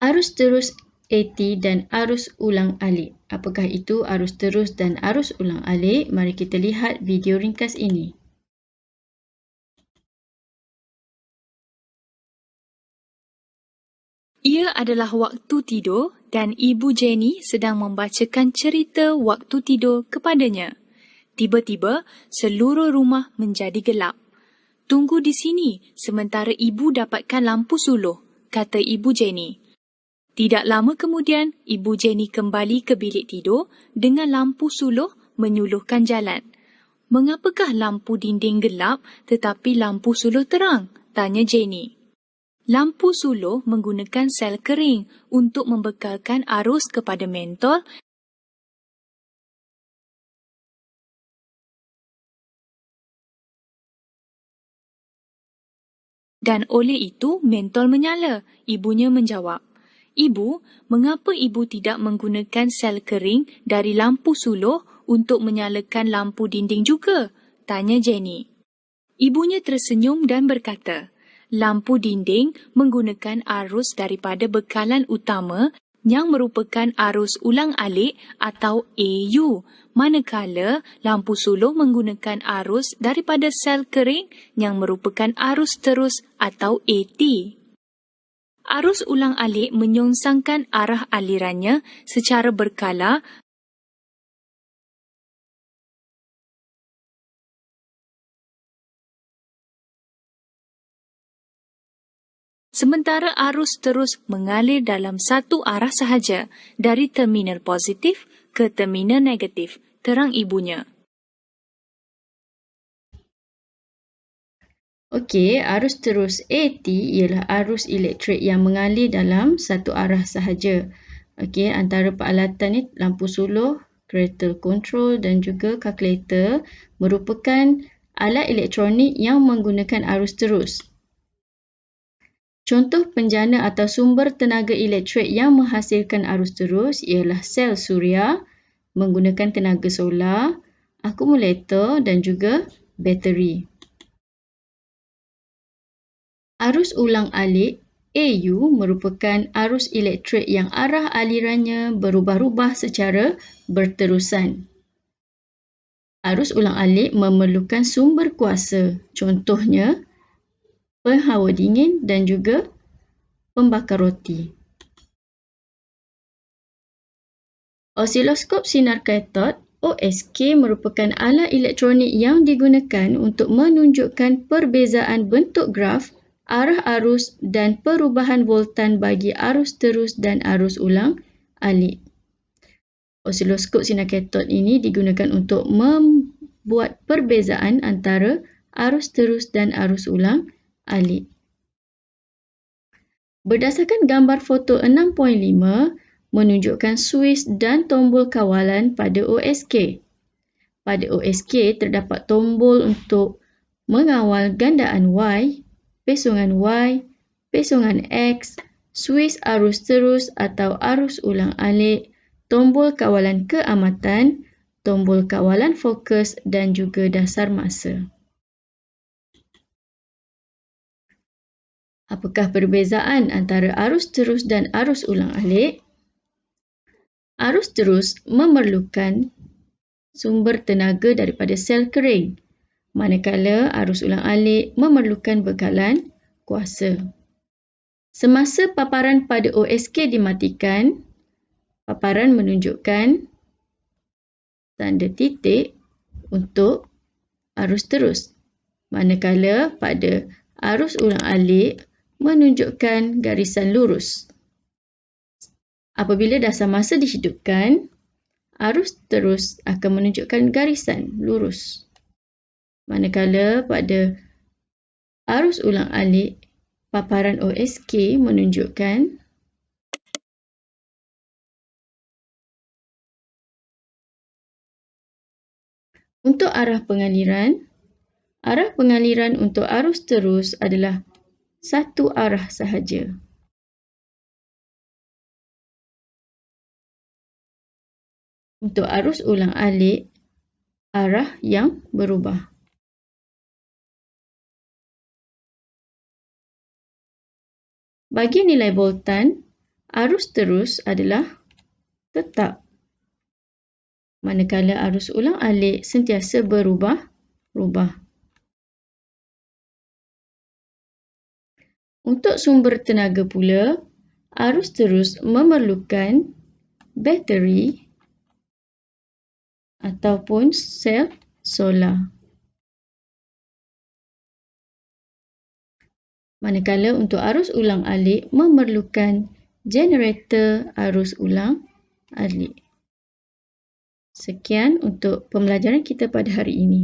Arus terus AT dan arus ulang alik. Apakah itu arus terus dan arus ulang alik? Mari kita lihat video ringkas ini. Ia adalah waktu tidur dan Ibu Jenny sedang membacakan cerita waktu tidur kepadanya. Tiba-tiba, seluruh rumah menjadi gelap. "Tunggu di sini sementara Ibu dapatkan lampu suluh," kata Ibu Jenny. Tidak lama kemudian, Ibu Jenny kembali ke bilik tidur dengan lampu suluh menyuluhkan jalan. "Mengapakah lampu dinding gelap tetapi lampu suluh terang?" tanya Jenny. Lampu suluh menggunakan sel kering untuk membekalkan arus kepada mentol dan oleh itu mentol menyala. Ibunya menjawab. "Ibu, mengapa ibu tidak menggunakan sel kering dari lampu suluh untuk menyalakan lampu dinding juga?" tanya Jenny. Ibunya tersenyum dan berkata, "Lampu dinding menggunakan arus daripada bekalan utama yang merupakan arus ulang-alik atau AU, manakala lampu suluh menggunakan arus daripada sel kering yang merupakan arus terus atau AT. Arus ulang-alik menyongsangkan arah alirannya secara berkala sementara arus terus mengalir dalam satu arah sahaja, dari terminal positif ke terminal negatif, terang ibunya. Okey, arus terus AT ialah arus elektrik yang mengalir dalam satu arah sahaja. Okey, antara peralatan ni lampu suluh, kereta kontrol dan juga kalkulator merupakan alat elektronik yang menggunakan arus terus. Contoh penjana atau sumber tenaga elektrik yang menghasilkan arus terus ialah sel suria menggunakan tenaga solar, akumulator dan juga bateri. Arus ulang-alik AU merupakan arus elektrik yang arah alirannya berubah-ubah secara berterusan. Arus ulang-alik memerlukan sumber kuasa, contohnya penghawa dingin dan juga pembakar roti. Osiloskop sinar katod OSK merupakan alat elektronik yang digunakan untuk menunjukkan perbezaan bentuk graf, arah arus dan perubahan voltan bagi arus terus dan arus ulang-alik. Osiloskop sinar katod ini digunakan untuk membuat perbezaan antara arus terus dan arus ulang-alik. Berdasarkan gambar foto 6.5, menunjukkan suis dan tombol kawalan pada OSK. Pada OSK, terdapat tombol untuk mengawal gandaan Y, pesongan Y, pesongan X, suis arus terus atau arus ulang-alik, tombol kawalan keamatan, tombol kawalan fokus dan juga dasar masa. Apakah perbezaan antara arus terus dan arus ulang-alik? Arus terus memerlukan sumber tenaga daripada sel kering, manakala arus ulang-alik memerlukan bekalan kuasa. Semasa paparan pada OSK dimatikan, paparan menunjukkan tanda titik untuk arus terus, manakala pada arus ulang-alik menunjukkan garisan lurus. Apabila dasar masa dihidupkan, arus terus akan menunjukkan garisan lurus. Manakala pada arus ulang-alik, paparan OSK menunjukkan untuk arah pengaliran untuk arus terus adalah satu arah sahaja. Untuk arus ulang-alik, arah yang berubah. Bagi nilai voltan, Arus terus adalah tetap, manakala arus ulang-alik sentiasa berubah-ubah. Untuk sumber tenaga pula, arus terus memerlukan bateri ataupun sel solar. Manakala untuk arus ulang-alik memerlukan generator arus ulang-alik. Sekian untuk pembelajaran kita pada hari ini.